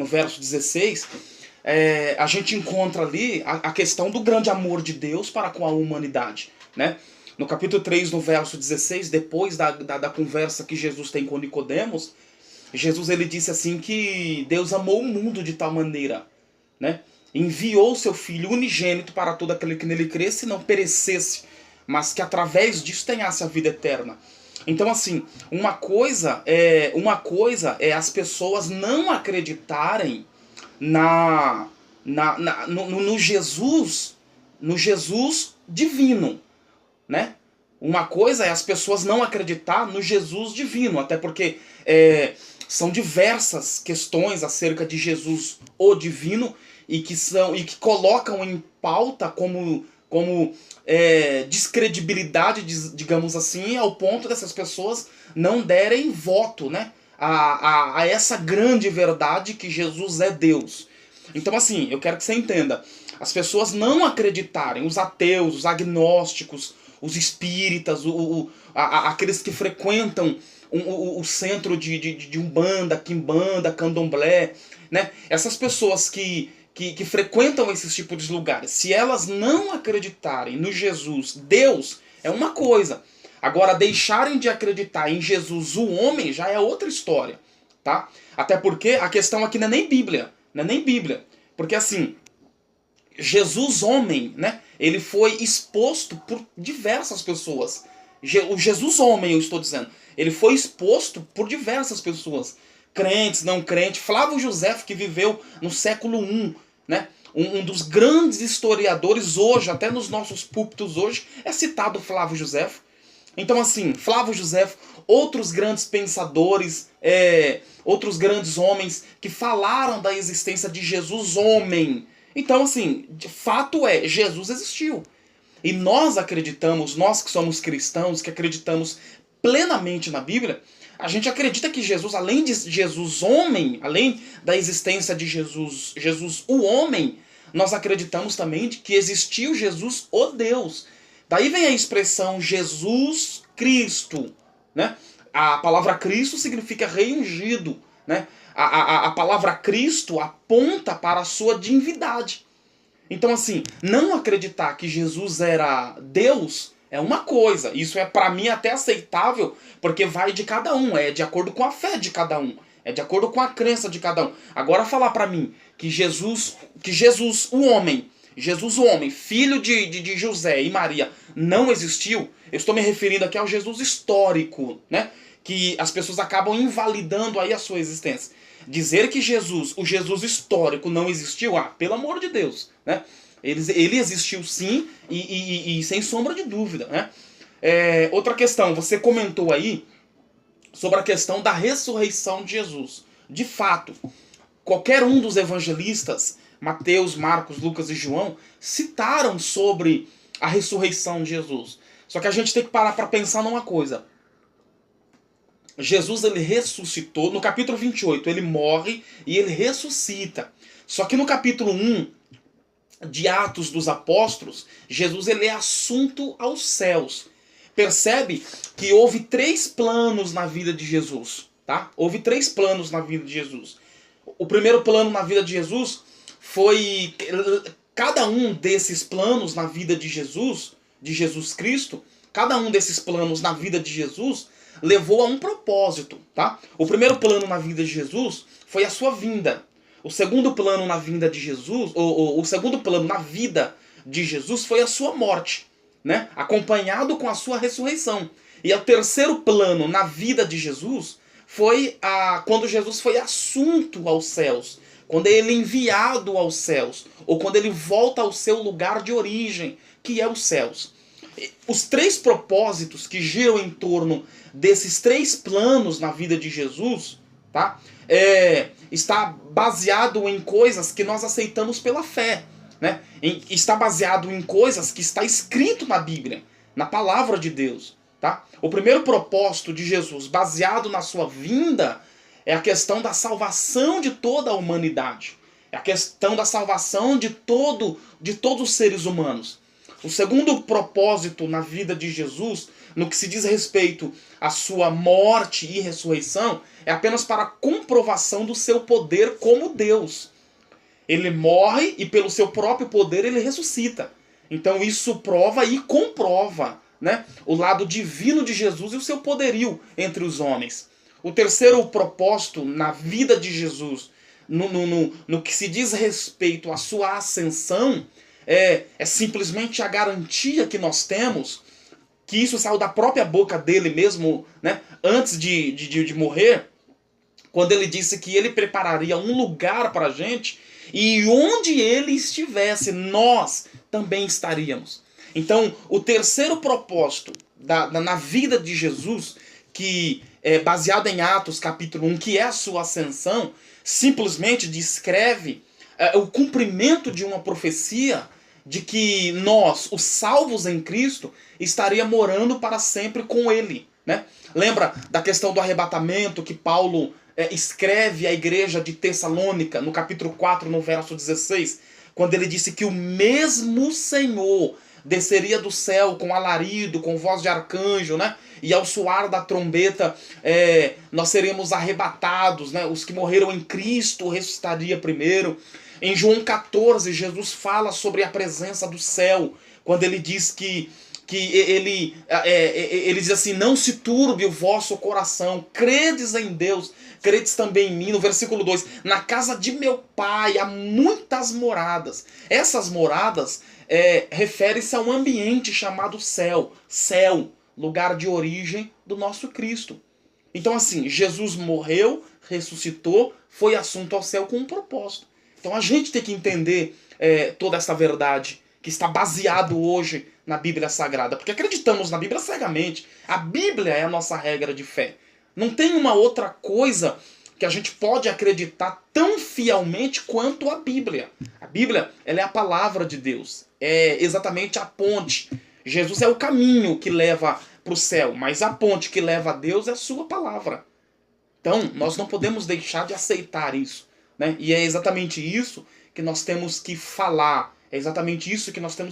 no verso 16, a gente encontra ali a questão do grande amor de Deus para com a humanidade, né? No capítulo 3, no verso 16, depois da conversa que Jesus tem com Nicodemos, Jesus ele disse assim que Deus amou o mundo de tal maneira, né? Enviou seu Filho unigênito para todo aquele que nele cresce e não perecesse, mas que através disso tenhasse a vida eterna. Então, assim, uma coisa é as pessoas não acreditarem no Jesus, no Jesus divino, né? Uma coisa é as pessoas não acreditar no Jesus divino, até porque são diversas questões acerca de Jesus o divino e que colocam em pauta como descredibilidade, digamos assim, ao ponto dessas pessoas não derem voto, né, a essa grande verdade que Jesus é Deus. Então, assim, eu quero que você entenda, as pessoas não acreditarem, os ateus, os agnósticos, os espíritas, aqueles que frequentam o centro de Umbanda, Quimbanda, Candomblé, né? Essas pessoas que frequentam esses tipos de lugares, se elas não acreditarem no Jesus, Deus, é uma coisa. Agora, deixarem de acreditar em Jesus, o homem, já é outra história, tá? Até porque a questão aqui não é nem Bíblia, não é nem Bíblia. Porque assim, Jesus homem, né? Ele foi exposto por diversas pessoas. O Jesus homem, eu estou dizendo, ele foi exposto por diversas pessoas. Crentes, não crentes. Flávio Josefo, que viveu no século I, né? Um dos grandes historiadores hoje, até nos nossos púlpitos hoje, é citado Flávio Josefo. Então, assim, Flávio Josefo, outros grandes pensadores, outros grandes homens que falaram da existência de Jesus homem. Então, assim, de fato Jesus existiu. E nós acreditamos, nós que somos cristãos, que acreditamos plenamente na Bíblia, a gente acredita que Jesus, além de Jesus homem, além da existência de Jesus o homem, nós acreditamos também de que existiu Jesus o Deus. Daí vem a expressão Jesus Cristo, né? A palavra Cristo significa rei ungido, né? A palavra Cristo aponta para a sua divindade. Então, assim, não acreditar que Jesus era Deus é uma coisa. Isso é, para mim, até aceitável, porque vai de cada um, é de acordo com a fé de cada um, é de acordo com a crença de cada um. Agora, falar para mim que Jesus o homem, filho de José e Maria, não existiu, eu estou me referindo aqui ao Jesus histórico, né? Que as pessoas acabam invalidando aí a sua existência. Dizer que o Jesus histórico não existiu, pelo amor de Deus, né? Ele existiu sim e sem sombra de dúvida, né? Outra questão, você comentou aí sobre a questão da ressurreição de Jesus. De fato, qualquer um dos evangelistas, Mateus, Marcos, Lucas e João, citaram sobre a ressurreição de Jesus. Só que a gente tem que parar para pensar numa coisa. Jesus ele ressuscitou, no capítulo 28 ele morre e ele ressuscita. Só que no capítulo 1 de Atos dos Apóstolos, Jesus ele é assunto aos céus. Percebe que houve 3 planos na vida de Jesus, tá? Houve 3 planos na vida de Jesus. O primeiro plano na vida de Jesus foi cada um desses planos na vida de Jesus Cristo, cada um desses planos na vida de Jesus levou a um propósito, tá? O primeiro plano na vida de Jesus foi a sua vinda. O segundo plano na vinda de Jesus, o segundo plano na vida de Jesus foi a sua morte, né? Acompanhado com a sua ressurreição. E o terceiro plano na vida de Jesus foi quando Jesus foi assunto aos céus, quando ele é enviado aos céus, ou quando ele volta ao seu lugar de origem, que é os céus. Os 3 propósitos que giram em torno desses 3 planos na vida de Jesus, tá? Está baseado em coisas que nós aceitamos pela fé, né? Está baseado em coisas que está escrito na Bíblia, na palavra de Deus, tá? O primeiro propósito de Jesus, baseado na sua vinda, é a questão da salvação de toda a humanidade. É a questão da salvação de todos os seres humanos. O segundo propósito na vida de Jesus no que se diz respeito à sua morte e ressurreição, é apenas para a comprovação do seu poder como Deus. Ele morre e pelo seu próprio poder ele ressuscita. Então isso prova e comprova, né, o lado divino de Jesus e o seu poderio entre os homens. O terceiro propósito na vida de Jesus, no que se diz respeito à sua ascensão, é simplesmente a garantia que nós temos, que isso saiu da própria boca dele mesmo, né, antes de morrer, quando ele disse que ele prepararia um lugar para a gente, e onde ele estivesse, nós também estaríamos. Então, o terceiro propósito na vida de Jesus, que é baseado em Atos capítulo 1, que é a sua ascensão, simplesmente descreve o cumprimento de uma profecia de que nós, os salvos em Cristo, estaria morando para sempre com ele, né? Lembra da questão do arrebatamento que Paulo escreve à igreja de Tessalônica, no capítulo 4, no verso 16, quando ele disse que o mesmo Senhor desceria do céu com alarido, com voz de arcanjo, né? E ao soar da trombeta, nós seremos arrebatados, né? Os que morreram em Cristo ressuscitaria primeiro. Em João 14, Jesus fala sobre a presença do céu, quando ele diz que ele diz assim: não se turbe o vosso coração, credes em Deus, credes também em mim. No versículo 2, na casa de meu pai há muitas moradas. Essas moradas refere-se a um ambiente chamado céu, lugar de origem do nosso Cristo. Então assim, Jesus morreu, ressuscitou, foi assunto ao céu com um propósito. Então a gente tem que entender toda essa verdade que está baseado hoje na Bíblia Sagrada, porque acreditamos na Bíblia cegamente. A Bíblia é a nossa regra de fé. Não tem uma outra coisa que a gente pode acreditar tão fielmente quanto a Bíblia. A Bíblia, ela é a palavra de Deus, é exatamente a ponte. Jesus é o caminho que leva para o céu, mas a ponte que leva a Deus é a sua palavra. Então, nós não podemos deixar de aceitar isso, né? E é exatamente isso que nós temos que falar, é exatamente isso que nós temos